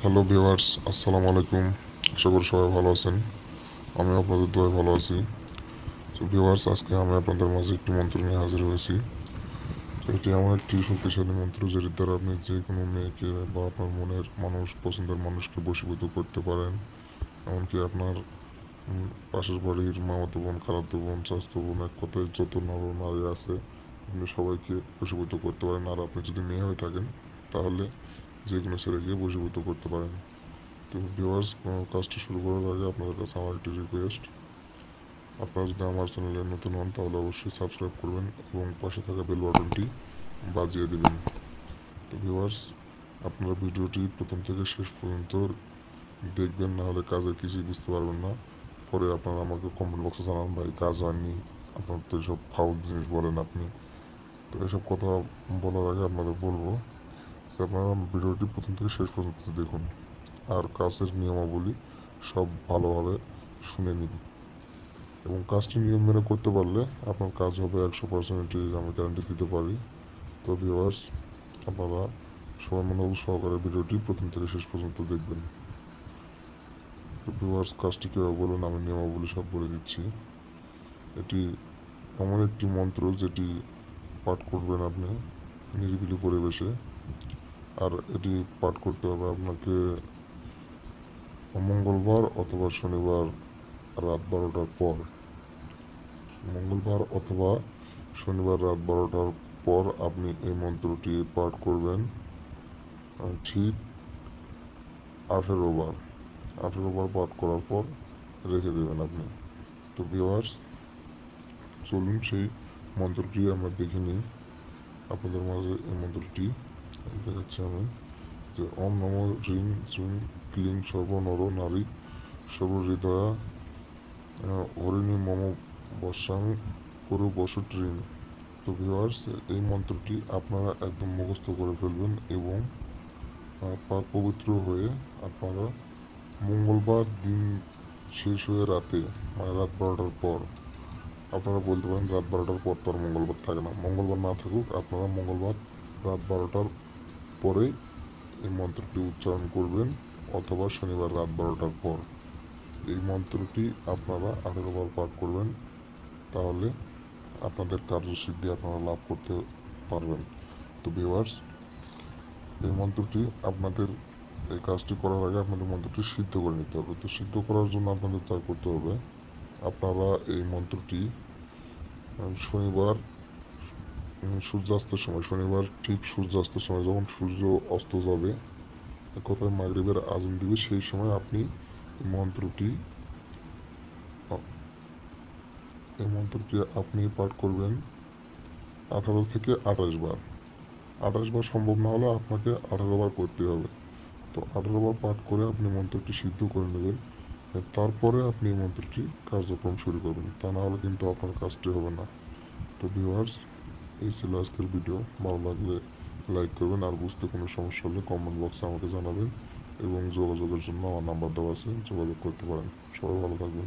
Hello viewers, আসসালামু আলাইকুম। আশা করি সবাই ভালো আছেন। আমি আপনাদের দোয়ায় ভালো আছি। তো ভিউয়ার্স, আজকে আমি আপনাদের মাঝে একটি মন্ত্র নিয়ে হাজির হয়েছি। তো এটি এমন একটি শক্তিশালী মন্ত্র যেটির দ্বারা আপনি যে কোনো মেয়েকে বা আপনার মনের মানুষ, পছন্দের মানুষকে বশীভূত করতে পারেন। এমনকি আপনার পাশের বাড়ির মামাতো বোন, খালাতো বোন, চাচাতো বোন, এক কথায় যত নর নারী আছে আপনি সবাইকে বশীভূত করতে পারেন। আর আপনি যদি মেয়ে হয়ে থাকেন তাহলে যে কোনো ছেলেকে বশীভূত করতে পারেন। তো ভিউয়ার্স, কাজটি শুরু করার আগে আপনাদের কাছে আমার একটি রিকোয়েস্ট, আপনারা যদি আমার চ্যানেলে নতুন হন তাহলে অবশ্যই সাবস্ক্রাইব করবেন এবং পাশে থাকা বেল বাটনটি বাজিয়ে দেবেন। তো ভিউয়ার্স, আপনারা ভিডিওটি প্রথম থেকে শেষ পর্যন্ত দেখবেন, না হলে কাজের কিছুই বুঝতে পারবেন না। পরে আপনারা আমাকে কমেন্ট বক্সে জানান ভাই কাজ হয়নি, আপনার তো এসব ফাউল জিনিস বলেন আপনি। তো এসব কথা বলার আগে আপনাদের বলবো যে আপনারা ভিডিওটি প্রথম থেকে শেষ পর্যন্ত দেখুন আর কাজের নিয়মাবলী সব ভালোভাবে শুনে নিন এবং কাজটি নিয়ম মেনে করতে পারলে আপনার কাজ হবে 100%, আমি গ্যারান্টি দিতে পারি। তো ভিউয়ার্স, আপনারা সবাই মনোযোগ সহকারে ভিডিওটি প্রথম থেকে শেষ পর্যন্ত দেখবেন। তো ভিউয়ার্স, কাজটি কীভাবে বলুন, আমি নিয়মাবলী সব বলে দিচ্ছি। এটি এমন একটি মন্ত্র যেটি পাঠ করবেন আপনি নিরিবিলি পরিবেশে। আর এটি পাঠ করতে হবে আপনাকে মঙ্গলবার অথবা শনিবার রাত 12টার পর। মঙ্গলবার অথবা শনিবার রাত 12টার পর আপনি এই মন্ত্রটি পাঠ করবেন ঠিক 18 বার। 18 বার পাঠ করার পর রেখে দেবেন আপনি। তো ভিউয়ার্স, চলুন সেই মন্ত্রটি আমরা দেখে নিই। আপনাদের মাঝে এই মন্ত্রটি দেখাচ্ছি আমি, যে ওম নমো রিং শ্রীং ক্লিং সর্বনর নারী সর্বহৃদয়া হরিণী মম বসাং করু বসু ট্রিং। তো ভিউয়ার্স, এই মন্ত্রটি আপনারা একদম মুখস্থ করে ফেলবেন এবং পাক পবিত্র হয়ে আপনারা মঙ্গলবার দিন শেষ হয়ে রাতে, মানে রাত 12টার পর, আপনারা বলতে পারেন রাত 12টার পর তো আর মঙ্গলবার থাকে না, মঙ্গলবার না থাকুক, আপনারা মঙ্গলবার রাত 12টার পরেই এই মন্ত্রটি উচ্চারণ করবেন অথবা শনিবার রাত 12টার পর এই মন্ত্রটি আপনারা 18 বার পাঠ করবেন। তাহলে আপনাদের কার্যসিদ্ধি আপনারা লাভ করতে পারবেন। তো ভিউয়ার্স, এই মন্ত্রটি আপনাদের, এই কাজটি করার আগে আপনাদের মন্ত্রটি সিদ্ধ করে নিতে হবে। তো সিদ্ধ করার জন্য আপনাদের যা করতে হবে, আপনারা এই মন্ত্রটি শনিবার সূর্যাস্তের সময়, শনিবার ঠিক সূর্যাস্তের সময় যখন সূর্য অস্ত যাবে, এক কথায় মাগরিবের আজান দিবে, সেই সময় আপনি এই মন্ত্রটি আপনি পাঠ করবেন 18 থেকে 28 বার। 28 বার সম্ভব না হলে আপনাকে 18 বার করতে হবে। তো 18 বার পাঠ করে আপনি মন্ত্রটি সিদ্ধ করে নেবেন, তারপরে আপনি এই মন্ত্রটি কার্যক্রম শুরু করবেন, তা না হলে কিন্তু আপনার কাজটি হবে না। তো ভিউয়ার্স, এই ছিল আজকের ভিডিও। ভালো লাগলে লাইক করবেন, আর বুঝতে কোনো সমস্যা হলে কমেন্ট বক্সে আমাকে জানাবেন এবং যোগাযোগের জন্য আমার নাম্বার দেওয়া আছে, যোগাযোগ করতে পারেন। সবাই ভালো থাকবেন।